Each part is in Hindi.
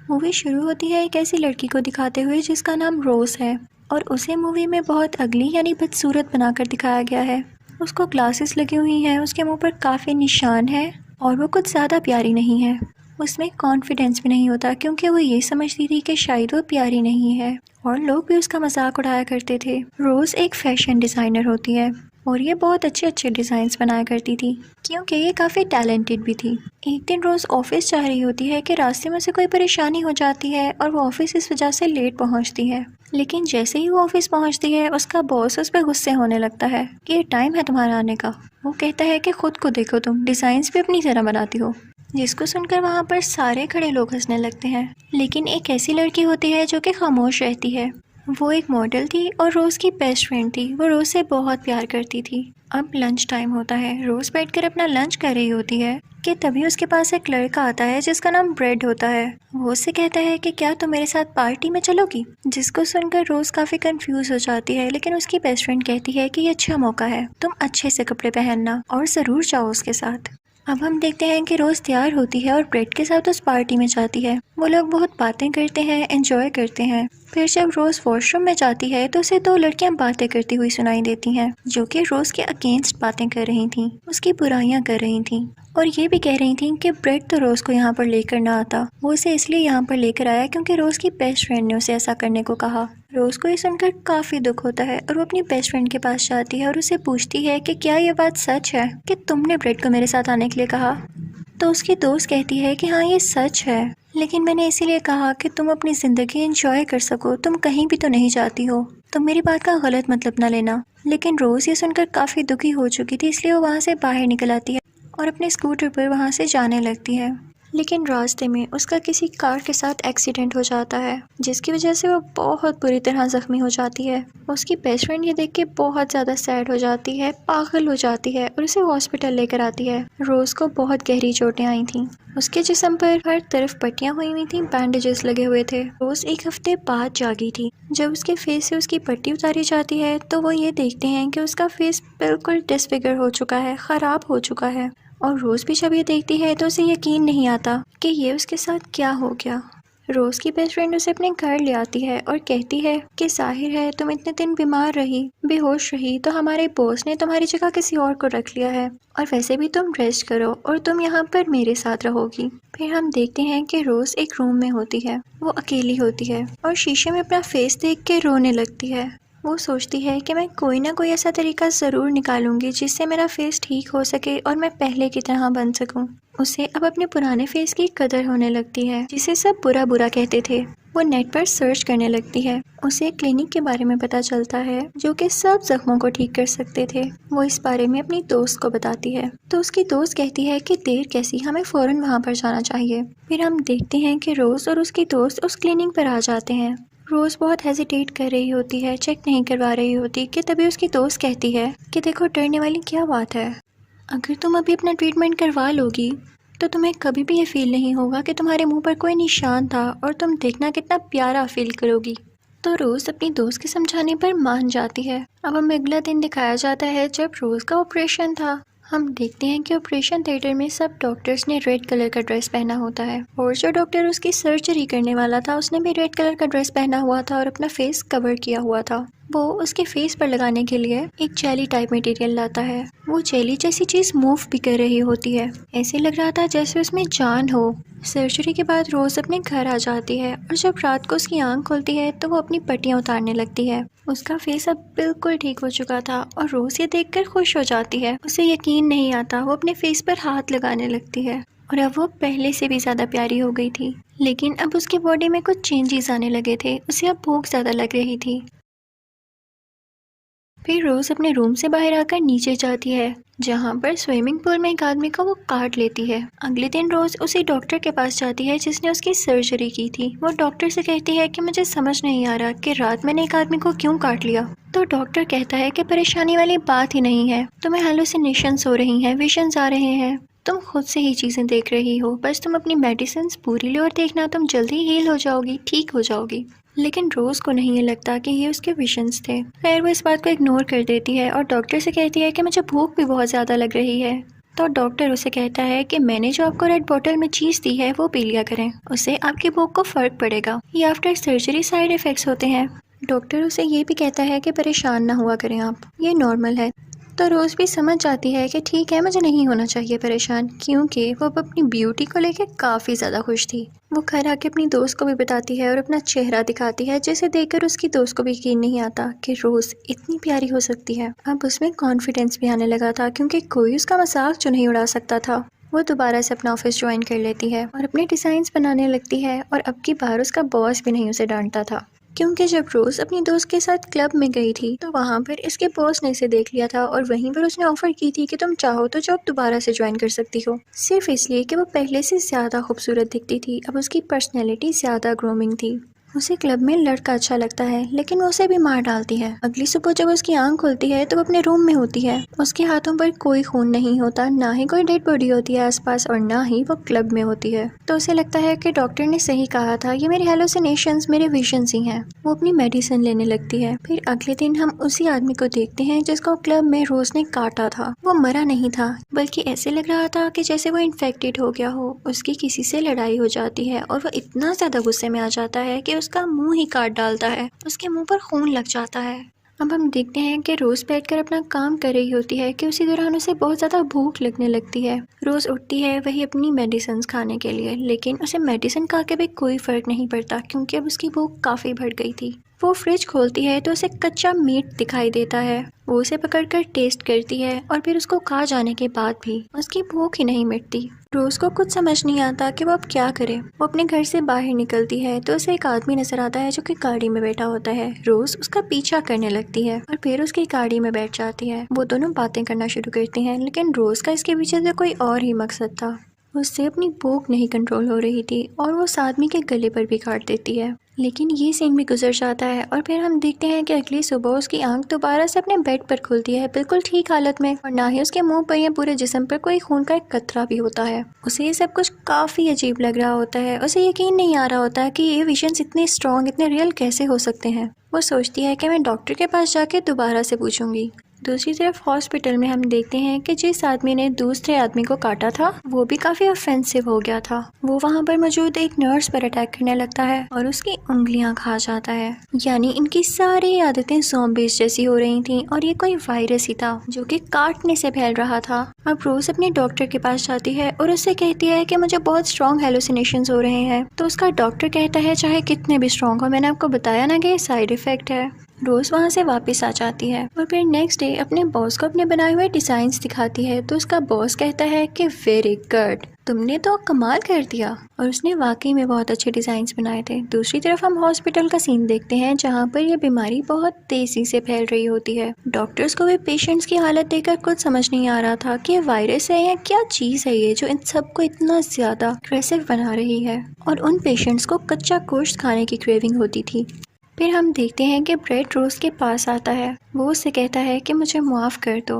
मूवी शुरू होती है एक ऐसी लड़की को दिखाते हुए जिसका नाम रोज है और उसे मूवी में बहुत अगली यानी बदसूरत बनाकर दिखाया गया है। उसको ग्लासेस लगी हुई हैं, उसके मुंह पर काफ़ी निशान है और वो कुछ ज़्यादा प्यारी नहीं है। उसमें कॉन्फिडेंस भी नहीं होता क्योंकि वो ये समझती थी कि शायद वो प्यारी नहीं है और लोग भी उसका मजाक उड़ाया करते थे। रोज़ एक फैशन डिज़ाइनर होती है और ये बहुत अच्छे अच्छे डिज़ाइंस बनाया करती थी क्योंकि ये काफ़ी टैलेंटेड भी थी। एक दिन रोज़ ऑफिस जा रही होती है कि रास्ते में उसे कोई परेशानी हो जाती है और वो ऑफिस इस वजह से लेट पहुंचती है। लेकिन जैसे ही वो ऑफिस पहुंचती है उसका बॉस उस पर गुस्से होने लगता है कि ये टाइम है तुम्हारा आने का। वो कहता है कि खुद को देखो, तुम डिज़ाइंस भी अपनी तरह बनाती हो। जिसको सुनकर वहाँ पर सारे खड़े लोग हंसने लगते हैं। लेकिन एक ऐसी लड़की होती है जो कि खामोश रहती है। वो एक मॉडल थी और रोज़ की बेस्ट फ्रेंड थी। वो रोज़ से बहुत प्यार करती थी। अब लंच टाइम होता है। रोज़ बैठकर अपना लंच कर रही होती है कि तभी उसके पास एक लड़का आता है जिसका नाम ब्रेड होता है। वो उससे कहता है कि क्या तुम मेरे साथ पार्टी में चलोगी। जिसको सुनकर रोज़ काफ़ी कंफ्यूज हो जाती है, लेकिन उसकी बेस्ट फ्रेंड कहती है कि ये अच्छा मौका है, तुम अच्छे से कपड़े पहनना और ज़रूर जाओ उसके साथ। अब हम देखते हैं कि रोज़ तैयार होती है और ब्रेड के साथ उस पार्टी में जाती है। वो लोग बहुत बातें करते हैं, एंजॉय करते हैं। फिर जब रोज़ वॉशरूम में जाती है तो उसे दो लड़कियां बातें करती हुई सुनाई देती हैं जो कि रोज़ के अगेंस्ट बातें कर रही थीं, उसकी बुराइयां कर रही थीं और ये भी कह रही थीं कि ब्रेड तो रोज़ को यहाँ पर लेकर ना आता, वो उसे इसलिए यहाँ पर लेकर आया क्योंकि रोज़ की बेस्ट फ्रेंड ने उसे ऐसा करने को कहा। रोज़ को ये सुनकर काफ़ी दुख होता है और वो अपनी बेस्ट फ्रेंड के पास जाती है और उसे पूछती है कि क्या ये बात सच है कि तुमने ब्रेड को मेरे साथ आने के लिए कहा। तो उसकी दोस्त कहती है कि हाँ ये सच है, लेकिन मैंने इसीलिए कहा कि तुम अपनी ज़िंदगी एंजॉय कर सको, तुम कहीं भी तो नहीं जाती हो, तो मेरी बात का गलत मतलब ना लेना। लेकिन रोज़ ये सुनकर काफ़ी दुखी हो चुकी थी, इसलिए वो वहाँ से बाहर निकल आती है और अपने स्कूटर पर वहाँ से जाने लगती है। लेकिन रास्ते में उसका किसी कार के साथ एक्सीडेंट हो जाता है जिसकी वजह से वो बहुत बुरी तरह ज़ख्मी हो जाती है। उसकी बेस्ट फ्रेंड ये देख के बहुत ज़्यादा सैड हो जाती है, पागल हो जाती है और उसे हॉस्पिटल लेकर आती है। रोज़ को बहुत गहरी चोटें आई थीं। उसके जिस्म पर हर तरफ पट्टियाँ हुई हुई थीं, बैंडेजेस लगे हुए थे। रोज़ एक हफ्ते बाद जागी थी। जब उसके फेस से उसकी पट्टी उतारी जाती है तो वो ये देखते हैं कि उसका फेस बिल्कुल डिसफिगर हो चुका है, ख़राब हो चुका है। और रोज़ भी जब ये देखती है तो उसे यकीन नहीं आता कि ये उसके साथ क्या हो गया। रोज़ की बेस्ट फ्रेंड उसे अपने घर ले आती है और कहती है कि ज़ाहिर है तुम इतने दिन बीमार रही, बेहोश रही, तो हमारे बॉस ने तुम्हारी जगह किसी और को रख लिया है और वैसे भी तुम रेस्ट करो और तुम यहाँ पर मेरे साथ रहोगी। फिर हम देखते हैं कि रोज़ एक रूम में होती है, वो अकेली होती है और शीशे में अपना फेस देख के रोने लगती है। वो सोचती है कि मैं कोई ना कोई ऐसा तरीका ज़रूर निकालूंगी जिससे मेरा फेस ठीक हो सके और मैं पहले की तरह बन सकूं। उसे अब अपने पुराने फेस की कदर होने लगती है जिसे सब बुरा बुरा कहते थे। वो नेट पर सर्च करने लगती है। उसे एक क्लिनिक के बारे में पता चलता है जो कि सब जख्मों को ठीक कर सकते थे। वो इस बारे में अपनी दोस्त को बताती है तो उसकी दोस्त कहती है कि देर कैसी, हमें फ़ौरन वहाँ पर जाना चाहिए। फिर हम देखते हैं कि रोज़ और उसकी दोस्त उस क्लिनिक पर आ जाते हैं। रोज़ बहुत हेजिटेट कर रही होती है, चेक नहीं करवा रही होती कि तभी उसकी दोस्त कहती है कि देखो डरने वाली क्या बात है, अगर तुम अभी अपना ट्रीटमेंट करवा लोगी तो तुम्हें कभी भी ये फील नहीं होगा कि तुम्हारे मुंह पर कोई निशान था और तुम देखना कितना प्यारा फील करोगी। तो रोज़ अपनी दोस्त के समझाने पर मान जाती है। अब हमें अगला दिन दिखाया जाता है जब रोज़ का ऑपरेशन था। हम देखते हैं कि ऑपरेशन थिएटर में सब डॉक्टर्स ने रेड कलर का ड्रेस पहना होता है और जो डॉक्टर उसकी सर्जरी करने वाला था उसने भी रेड कलर का ड्रेस पहना हुआ था और अपना फेस कवर किया हुआ था। वो उसके फेस पर लगाने के लिए एक जेली टाइप मटेरियल लाता है। वो जेली जैसी चीज़ मूव भी कर रही होती है, ऐसे लग रहा था जैसे उसमें जान हो। सर्जरी के बाद रोज़ अपने घर आ जाती है और जब रात को उसकी आंख खुलती है तो वो अपनी पट्टियाँ उतारने लगती है। उसका फेस अब बिल्कुल ठीक हो चुका था और रोज़ ये देखकर खुश हो जाती है। उसे यकीन नहीं आता, वो अपने फेस पर हाथ लगाने लगती है और अब वो पहले से भी ज़्यादा प्यारी हो गई थी। लेकिन अब उसकी बॉडी में कुछ चेंजेस आने लगे थे। उसे अब भूख ज़्यादा लग रही थी। फिर रोज़ अपने रूम से बाहर आकर नीचे जाती है जहाँ पर स्विमिंग पूल में एक आदमी को वो काट लेती है। अगले दिन रोज़ उसी डॉक्टर के पास जाती है जिसने उसकी सर्जरी की थी। वो डॉक्टर से कहती है कि मुझे समझ नहीं आ रहा कि रात मैंने एक आदमी को क्यों काट लिया। तो डॉक्टर कहता है कि परेशानी वाली बात ही नहीं है, तुम्हें हेलुसिनेशंस हो रही हैं, विजन्स आ रहे हैं, तुम खुद से ही चीज़ें देख रही हो, बस तुम अपनी मेडिसिन पूरी लो और देखना तुम जल्दी हील हो जाओगी, ठीक हो जाओगी। लेकिन रोज़ को नहीं ये लगता कि ये उसके विजन्स थे। खैर वो इस बात को इग्नोर कर देती है और डॉक्टर से कहती है कि मुझे भूख भी बहुत ज़्यादा लग रही है। तो डॉक्टर उसे कहता है कि मैंने जो आपको रेड बोतल में चीज़ दी है वो पी लिया करें, उससे आपकी भूख को फ़र्क पड़ेगा। ये आफ्टर सर्जरी साइड इफ़ेक्ट्स होते हैं। डॉक्टर उसे ये भी कहता है कि परेशान ना हुआ करें आप, ये नॉर्मल है। तो रोज़ भी समझ जाती है कि ठीक है, मुझे नहीं होना चाहिए परेशान, क्योंकि वो अब अपनी ब्यूटी को लेकर काफ़ी ज़्यादा खुश थी। वो घर आके अपनी दोस्त को भी बताती है और अपना चेहरा दिखाती है, जिसे देखकर उसकी दोस्त को भी यकीन नहीं आता कि रोज़ इतनी प्यारी हो सकती है। अब उसमें कॉन्फिडेंस भी आने लगा था, क्योंकि कोई उसका मजाक जो नहीं उड़ा सकता था। वो दोबारा से अपना ऑफिस ज्वाइन कर लेती है और अपने डिज़ाइंस बनाने लगती है, और अब की बार उसका बॉस भी नहीं उसे डांटता था, क्योंकि जब रोज़ अपनी दोस्त के साथ क्लब में गई थी तो वहाँ पर इसके बॉस ने इसे देख लिया था, और वहीं पर उसने ऑफर की थी कि तुम चाहो तो जॉब दोबारा से ज्वाइन कर सकती हो, सिर्फ इसलिए कि वो पहले से ज़्यादा खूबसूरत दिखती थी। अब उसकी पर्सनैलिटी ज़्यादा ग्रूमिंग थी। उसे क्लब में लड़का अच्छा लगता है, लेकिन वो उसे भी मार डालती है। अगली सुबह जब उसकी आंख खुलती है तो वो अपने रूम में होती है। उसके हाथों पर कोई खून नहीं होता, ना ही कोई डेड बॉडी होती है आसपास, और ना ही वो क्लब में होती है। तो उसे लगता है कि डॉक्टर ने सही कहा था, ये मेरे हेलुसिनेशंस, मेरे विजन्स ही हैं। वो अपनी मेडिसिन लेने लगती है। फिर अगले दिन हम उसी आदमी को देखते हैं जिसको क्लब में रोज ने काटा था। वो मरा नहीं था, बल्कि ऐसे लग रहा था कि जैसे वो इन्फेक्टेड हो गया हो। उसकी किसी से लड़ाई हो जाती है और वो इतना ज्यादा गुस्से में आ जाता है कि उसका मुंह ही काट डालता है। उसके मुंह पर खून लग जाता है। अब हम देखते हैं कि रोज बैठकर अपना काम कर रही होती है कि उसी दौरान उसे बहुत ज़्यादा भूख लगने लगती है। रोज उठती है वही अपनी मेडिसिन खाने के लिए, लेकिन उसे मेडिसिन खा के भी कोई फ़र्क नहीं पड़ता, क्योंकि अब उसकी भूख काफ़ी बढ़ गई थी। वो फ्रिज खोलती है तो उसे कच्चा मीट दिखाई देता है। वो उसे पकड़कर टेस्ट करती है, और फिर उसको खा जाने के बाद भी उसकी भूख ही नहीं मिटती। रोज को कुछ समझ नहीं आता कि वो अब क्या करे। वो अपने घर से बाहर निकलती है तो उसे एक आदमी नजर आता है जो कि गाड़ी में बैठा होता है। रोज उसका पीछा करने लगती है और फिर उसकी गाड़ी में बैठ जाती है। वो दोनों बातें करना शुरू करते हैं, लेकिन रोज का इसके पीछे से कोई और ही मकसद था। उससे अपनी भूख नहीं कंट्रोल हो रही थी, और वो उस आदमी के गले पर भी काट देती है। लेकिन ये सीन भी गुजर जाता है, और फिर हम देखते हैं कि अगली सुबह उसकी आंख दोबारा से अपने बेड पर खुलती है, बिल्कुल ठीक हालत में, और ना ही उसके मुंह पर या पूरे जिस्म पर कोई खून का एक कतरा भी होता है। उसे ये सब कुछ काफी अजीब लग रहा होता है। उसे यकीन नहीं आ रहा होता है कि ये विजन्स इतने स्ट्रॉन्ग, इतने रियल कैसे हो सकते हैं। वो सोचती है कि मैं डॉक्टर के पास जाके दोबारा से पूछूंगी। दूसरी तरफ हॉस्पिटल में हम देखते हैं कि जिस आदमी ने दूसरे आदमी को काटा था वो भी काफी ऑफेंसिव हो गया था। वो वहाँ पर मौजूद एक नर्स पर अटैक करने लगता है और उसकी उंगलियां खा जाता है। यानी इनकी सारी आदतें ज़ॉम्बीज़ जैसी हो रही थी, और ये कोई वायरस ही था जो कि काटने से फैल रहा था। अब रोज अपने डॉक्टर के पास जाती है और उससे कहती है कि मुझे बहुत स्ट्रॉन्ग हेलुसिनेशंस हो रहे हैं। तो उसका डॉक्टर कहता है चाहे कितने भी स्ट्रॉन्ग हो, मैंने आपको बताया ना कि साइड इफेक्ट है। रोज वहाँ से वापस आ जाती है और फिर नेक्स्ट डे अपने बॉस को अपने बनाए हुए डिजाइन्स दिखाती है। तो उसका बॉस कहता है कि वेरी गुड, तुमने तो कमाल कर दिया, और उसने वाकई में बहुत अच्छे डिजाइन्स बनाए थे। दूसरी तरफ हम हॉस्पिटल का सीन देखते हैं जहाँ पर यह बीमारी बहुत तेजी से फैल रही होती है। डॉक्टर्स को भी पेशेंट्स की हालत देखकर कुछ समझ नहीं आ रहा था कि ये वायरस है या क्या चीज है ये जो इन सबको इतना ज्यादा अग्रेसिव बना रही है, और उन पेशेंट्स को कच्चा गोश्त खाने की क्रेविंग होती थी। फिर हम देखते हैं कि ब्रेड रोज के पास आता है। वो उससे कहता है कि मुझे माफ़ कर दो,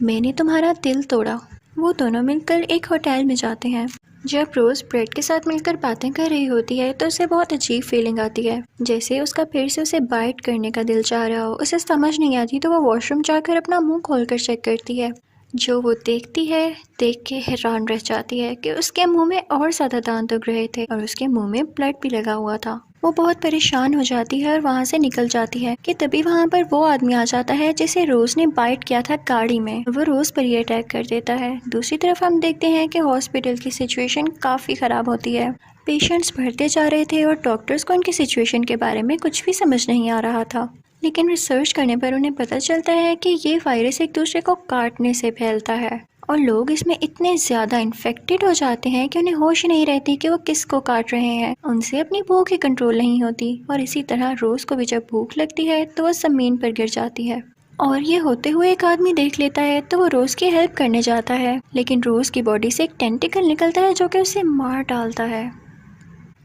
मैंने तुम्हारा दिल तोड़ा। वो दोनों मिलकर एक होटल में जाते हैं। जब रोज ब्रेड के साथ मिलकर बातें कर रही होती है तो उसे बहुत अजीब फीलिंग आती है, जैसे उसका फिर से उसे बाइट करने का दिल चाह रहा हो। उसे समझ नहीं आती तो वो वॉशरूम जाकर अपना मुंह खोलकर चेक करती है। जो वो देखती है देख के हैरान रह जाती है कि उसके मुंह में और ज्यादा दांत उग रहे थे और उसके मुंह में ब्लड भी लगा हुआ था। वो बहुत परेशान हो जाती है और वहाँ से निकल जाती है कि तभी वहाँ पर वो आदमी आ जाता है जिसे रोज ने बाइट किया था गाड़ी में। वो रोज पर ही अटैक कर देता है। दूसरी तरफ हम देखते हैं कि हॉस्पिटल की सिचुएशन काफी खराब होती है। पेशेंट्स बढ़ते जा रहे थे और डॉक्टर्स को उनकी सिचुएशन के बारे में कुछ भी समझ नहीं आ रहा था। लेकिन रिसर्च करने पर उन्हें पता चलता है कि ये वायरस एक दूसरे को काटने से फैलता है, और लोग इसमें इतने ज़्यादा इन्फेक्टेड हो जाते हैं कि उन्हें होश ही नहीं रहती कि वो किसको काट रहे हैं। उनसे अपनी भूख ही कंट्रोल नहीं होती, और इसी तरह रोज़ को भी जब भूख लगती है तो वो ज़मीन पर गिर जाती है। और ये होते हुए एक आदमी देख लेता है तो वो रोज़ की हेल्प करने जाता है, लेकिन रोज़ की बॉडी से एक टेंटिकल निकलता है जो कि उसे मार डालता है।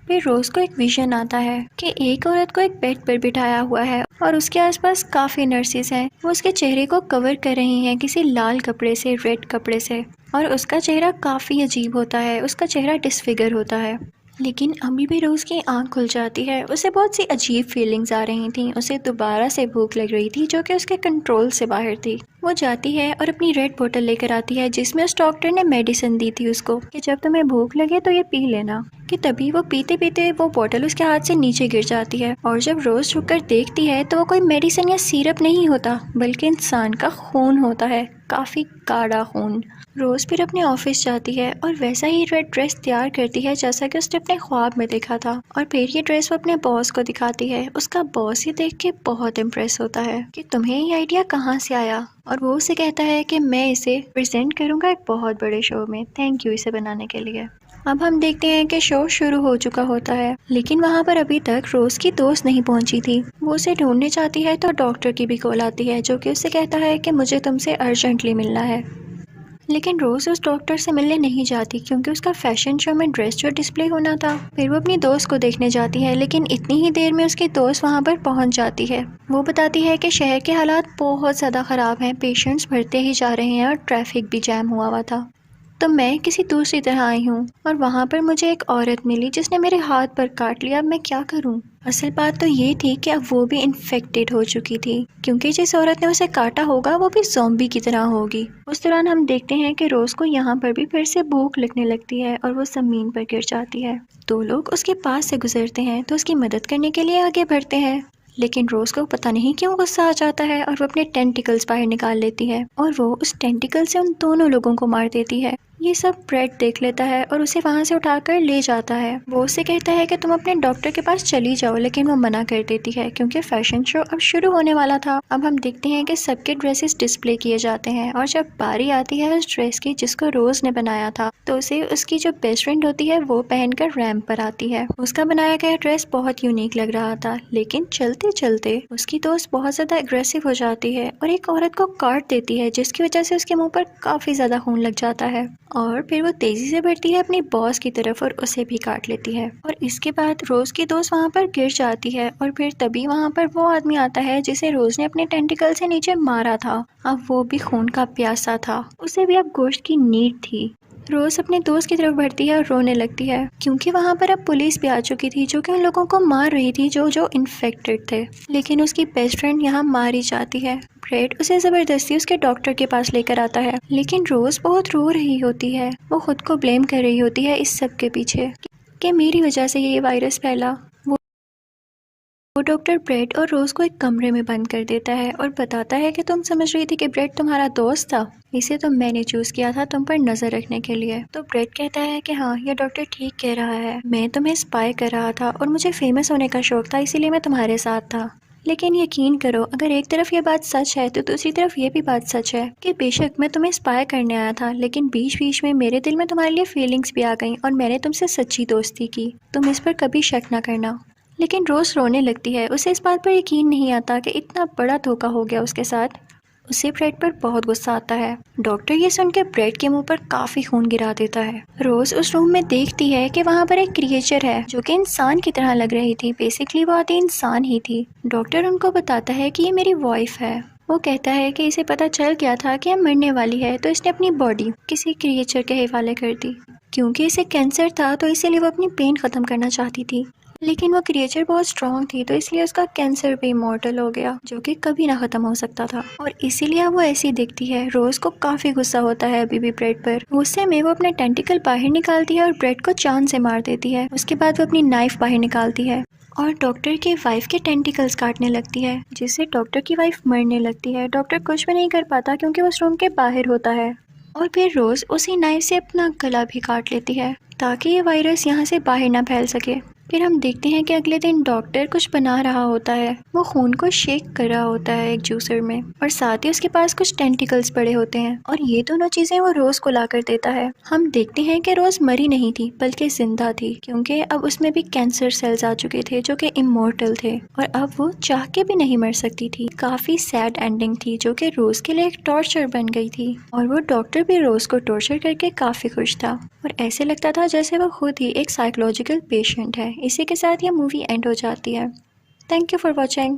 फिर रोज को एक विजन आता है कि एक औरत को एक बेड पर बिठाया हुआ है और उसके आसपास काफी नर्सेस हैं। वो उसके चेहरे को कवर कर रही हैं किसी लाल कपड़े से, रेड कपड़े से, और उसका चेहरा काफी अजीब होता है। उसका चेहरा डिसफिगर होता है। लेकिन अभी भी रोज की आंख खुल जाती है। उसे बहुत सी अजीब फीलिंग्स आ रही थी। उसे दोबारा से भूख लग रही थी जो कि उसके कंट्रोल से बाहर थी। वो जाती है और अपनी रेड बोतल लेकर आती है जिसमें उस डॉक्टर ने मेडिसिन दी थी उसको कि जब तुम्हें भूख लगे तो ये पी लेना। कि तभी वो पीते पीते वो बोतल उसके हाथ से नीचे गिर जाती है और जब रोज झुककर देखती है तो वो कोई मेडिसिन या सिरप नहीं होता बल्कि इंसान का खून होता है, काफ़ी गाढ़ा खून। रोज़ फिर अपने ऑफिस जाती है और वैसा ही रेड ड्रेस तैयार करती है जैसा कि उसने अपने ख्वाब में देखा था और फिर ये ड्रेस वो अपने बॉस को दिखाती है। उसका बॉस ये देख के बहुत इम्प्रेस होता है कि तुम्हें ये आइडिया कहाँ से आया, और वो उसे कहता है कि मैं इसे प्रेजेंट करूँगा एक बहुत बड़े शो में, थैंक यू इसे बनाने के लिए। अब हम देखते हैं कि शो शुरू हो चुका होता है लेकिन वहाँ पर अभी तक रोज़ की दोस्त नहीं पहुँची थी। वो उसे ढूंढने जाती है तो डॉक्टर की भी कॉल आती है जो कि उससे कहता है कि मुझे तुमसे अर्जेंटली मिलना है। लेकिन रोज़ उस डॉक्टर से मिलने नहीं जाती क्योंकि उसका फैशन शो में ड्रेस जो डिस्प्ले होना था। फिर वो अपनी दोस्त को देखने जाती है लेकिन इतनी ही देर में उसकी दोस्त वहाँ पर पहुँच जाती है। वो बताती है कि शहर के हालात बहुत ज़्यादा ख़राब हैं, पेशेंट्स बढ़ते ही जा रहे हैं और ट्रैफिक भी जैम हुआ था। तो मैं किसी दूसरी तरह आई हूँ और वहाँ पर मुझे एक औरत मिली जिसने मेरे हाथ पर काट लिया, अब मैं क्या करूँ। असल बात तो ये थी कि अब वो भी इन्फेक्टेड हो चुकी थी क्योंकि जिस औरत ने उसे काटा होगा वो भी ज़ॉम्बी की तरह होगी। उस दौरान हम देखते हैं कि रोज़ को यहाँ पर भी फिर से भूख लगने लगती है और वो ज़मीन पर गिर जाती है। दो लोग उसके पास से गुजरते हैं तो उसकी मदद करने के लिए आगे बढ़ते हैं लेकिन रोज़ को पता नहीं क्यों गुस्सा आ जाता है और वो अपने टेंटिकल्स बाहर निकाल लेती है और वो उस टेंटिकल से उन दोनों लोगों को मार देती है। ये सब ब्रेड देख लेता है और उसे वहाँ से उठाकर ले जाता है। वो उससे कहता है कि तुम अपने डॉक्टर के पास चली जाओ लेकिन वो मना कर देती है क्योंकि फैशन शो अब शुरू होने वाला था। अब हम देखते हैं कि सबके ड्रेसेस डिस्प्ले किए जाते हैं और जब बारी आती है उस ड्रेस की जिसको रोज़ ने बनाया था तो उसे उसकी जो बेस्ट फ्रेंड होती है वो पहनकर रैंप पर आती है। उसका बनाया गया ड्रेस बहुत यूनिक लग रहा था लेकिन चलते चलते उसकी दोस्त बहुत ज़्यादा एग्रेसिव हो जाती है और एक औरत को काट देती है जिसकी वजह से उसके मुँह पर काफ़ी ज़्यादा खून लग जाता है और फिर वो तेजी से बढ़ती है अपनी बॉस की तरफ और उसे भी काट लेती है। और इसके बाद रोज की दोस्त वहाँ पर गिर जाती है और फिर तभी वहाँ पर वो आदमी आता है जिसे रोज ने अपने टेंटिकल से नीचे मारा था। अब वो भी खून का प्यासा था, उसे भी अब गोश्त की नीड थी। रोज अपने दोस्त की तरफ बढ़ती है और रोने लगती है क्योंकि वहाँ पर अब पुलिस भी आ चुकी थी जो कि उन लोगों को मार रही थी जो जो इन्फेक्टेड थे। लेकिन उसकी बेस्ट फ्रेंड यहाँ मारी जाती है। ब्रेड उसे जबरदस्ती उसके डॉक्टर के पास लेकर आता है लेकिन रोज बहुत रो रही होती है। वो खुद को ब्लेम कर रही होती है इस सब के पीछे कि मेरी वजह से ये वायरस फैला। वो डॉक्टर ब्रेड और रोज को एक कमरे में बंद कर देता है और बताता है कि तुम समझ रही थी कि ब्रेड तुम्हारा दोस्त था, इसे तो मैंने चूज किया था तुम पर नजर रखने के लिए। तो ब्रेड कहता है कि हाँ ये डॉक्टर ठीक कह रहा है, मैं तुम्हें स्पाई कर रहा था और मुझे फेमस होने का शौक था इसीलिए मैं तुम्हारे साथ था। लेकिन यकीन करो अगर एक तरफ ये बात सच है तो दूसरी तरफ ये भी बात सच है कि बेशक मैं तुम्हें स्पाई करने आया था लेकिन बीच बीच में मेरे दिल में तुम्हारे लिए फीलिंग्स भी आ गई और मैंने तुमसे सच्ची दोस्ती की, तुम इस पर कभी शक ना करना। लेकिन रोज रोने लगती है, उसे इस बात पर यकीन नहीं आता कि इतना बड़ा धोखा हो गया उसके साथ। उसे ब्रेड पर बहुत गुस्सा आता है। डॉक्टर ये सुनकर ब्रेड के मुंह पर काफी खून गिरा देता है। रोज उस रूम में देखती है कि वहाँ पर एक क्रिएचर है जो कि इंसान की तरह लग रही थी, बेसिकली वो आधी इंसान ही थी। डॉक्टर उनको बताता है कि ये मेरी वाइफ है। वो कहता है कि इसे पता चल गया था कि अब मरने वाली है तो इसने अपनी बॉडी किसी क्रिएचर के हवाले कर दी। क्योंकि इसे कैंसर था तो इसीलिए वो अपनी पेन खत्म करना चाहती थी लेकिन वो क्रिएचर बहुत स्ट्रॉन्ग थी तो इसलिए उसका कैंसर भी इमॉर्टल हो गया जो कि कभी ना खत्म हो सकता था और इसीलिए वो ऐसी दिखती है। रोज को काफी गुस्सा होता है अभी भी ब्रेड पर। गुस्से में वो अपने टेंटिकल बाहर निकालती है और ब्रेड को चांद से मार देती है। उसके बाद वो अपनी नाइफ बाहर निकालती है और डॉक्टर की वाइफ के टेंटिकल्स काटने लगती है जिससे डॉक्टर की वाइफ मरने लगती है। डॉक्टर कुछ भी नहीं कर पाता क्योंकि वो उस रूम के बाहर होता है और फिर रोज उसी नाइफ से अपना गला भी काट लेती है ताकि ये वायरस यहाँ से बाहर ना फैल सके। फिर हम देखते हैं कि अगले दिन डॉक्टर कुछ बना रहा होता है। वो खून को शेक कर रहा होता है एक जूसर में और साथ ही उसके पास कुछ टेंटिकल्स पड़े होते हैं और ये दोनों चीजें वो रोज को ला कर देता है। हम देखते हैं कि रोज मरी नहीं थी बल्कि जिंदा थी क्योंकि अब उसमें भी कैंसर सेल्स आ चुके थे जो कि इमॉर्टल थे और अब वो चाह के भी नहीं मर सकती थी। काफी सैड एंडिंग थी जो कि रोज के लिए एक टॉर्चर बन गई थी और वो डॉक्टर भी रोज को टॉर्चर करके काफी खुश था और ऐसे लगता था जैसे वो खुद ही एक साइकोलॉजिकल पेशेंट है। इसी के साथ ये मूवी एंड हो जाती है। Thank you for watching.